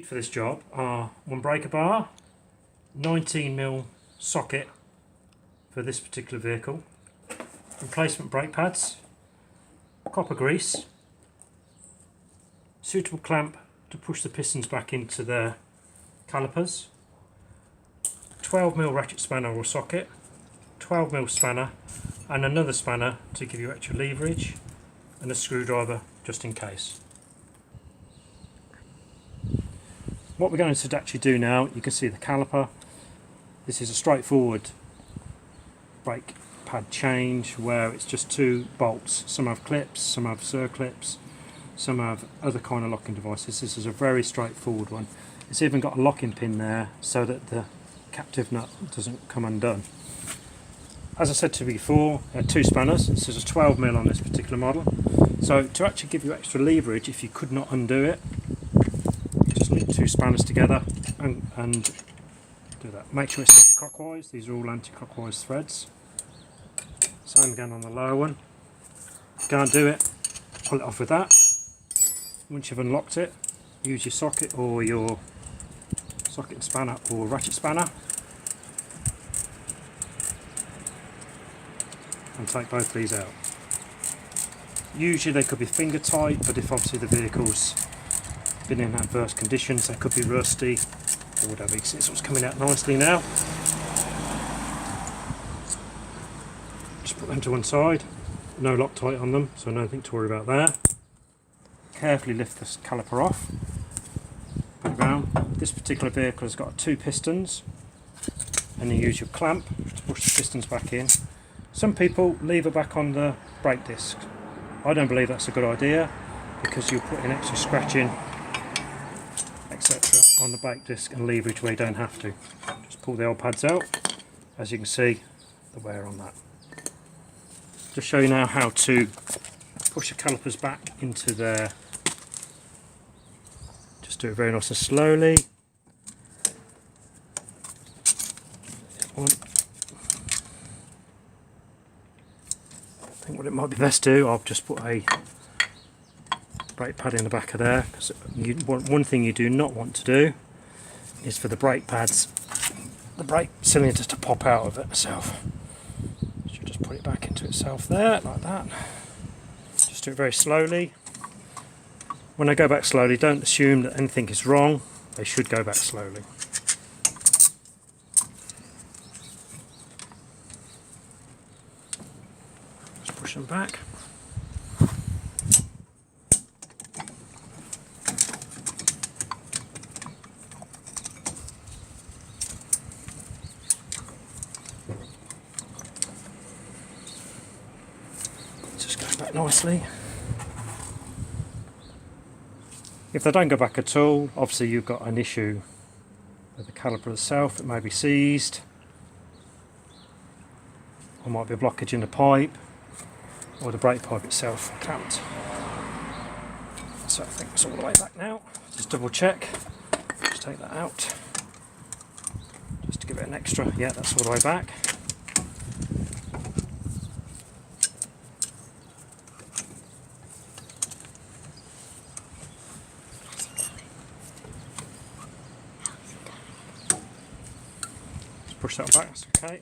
For this job are one breaker bar, 19mm socket for this particular vehicle, replacement brake pads, copper grease, suitable clamp to push the pistons back into their calipers, 12mm ratchet spanner or socket, 12mm spanner and another spanner to give you extra leverage, and a screwdriver just in case. What we're going to actually do now, you can see the caliper. This is a straightforward brake pad change where it's just two bolts. Some have clips, some have circlips, some have other kind of locking devices. This is a very straightforward one. It's even got a locking pin there so that the captive nut doesn't come undone. As I said to you before, there are two spanners. This is a 12mm on this particular model. So to actually give you extra leverage, if you could not undo it, just link two spanners together and do that. Make sure it's anti-clockwise. These are all anti-clockwise threads. Same again on the lower one. Can't do it, pull it off with that. Once you've unlocked it, use your socket or your socket and spanner or ratchet spanner and take both these out. Usually they could be finger tight, but if obviously the vehicle's been in adverse conditions, they could be rusty or whatever. You can see this one's coming out nicely now. Just put them to one side, no Loctite on them, so nothing to worry about there. Carefully lift this caliper off, put it round. This particular vehicle has got two pistons, and you use your clamp to push the pistons back in. Some people leave it back on the brake disc. I don't believe that's a good idea, because you'll put in extra scratching, etc. on the brake disc and leverage where you don't have to. Just pull the old pads out. As you can see, the wear on that. Just show you now how to push the calipers back into their. Just do it very nice and slowly. One. I think what it might be best to do, I'll just put a brake pad in the back of there, because one thing you do not want to do is for the brake pads, the brake cylinder to pop out of itself. So you just put it back into itself there, like that. Just do it very slowly. When I go back slowly, don't assume that anything is wrong. They should go back slowly. Just push them back. Just go back nicely. If they don't go back at all, obviously you've got an issue with the caliper itself. It may be seized, or might be a blockage in the pipe, or the brake pipe itself clamped. So I think it's all the way back now. Just double check. Just take that out. Just to give it an extra. Yeah, that's all the way back. Push that back, that's okay.